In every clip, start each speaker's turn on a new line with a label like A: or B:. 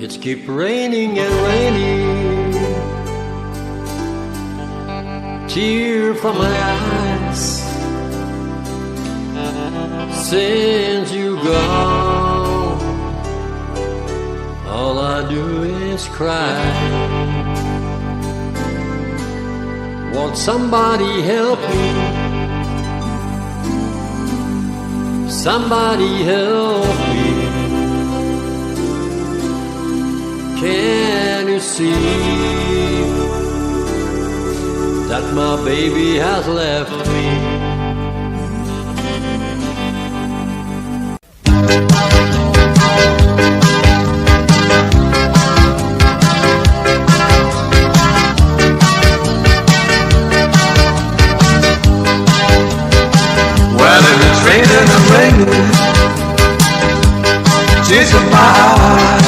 A: It's keep raining and raining, tear from my eyes. Since you gone, all I do is cry. Won't somebody help me? Somebody help me. Can you see that my baby has left me?
B: Well, if it's raining and raining, tears of my eyes.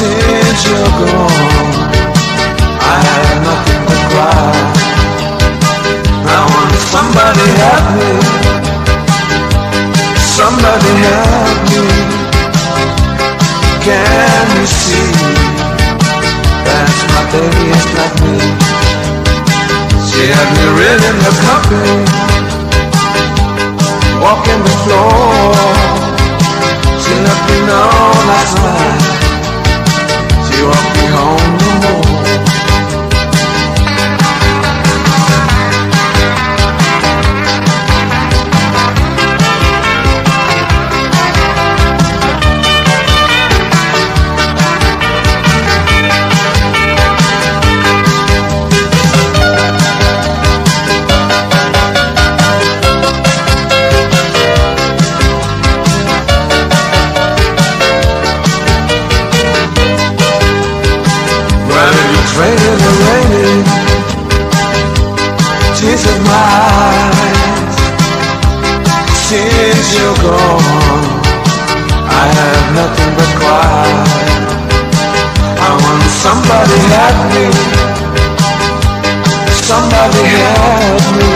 B: Since you're gone, I have nothing but cry. I want somebody help me, somebody help me. Can you see that my baby is not me? She had me real in her company, walking the floor. She let me know last night she won't be home no more. It's raining and raining, tears in my eyes. Since you're gone, I have nothing but cry. I want somebody help me, somebody help me.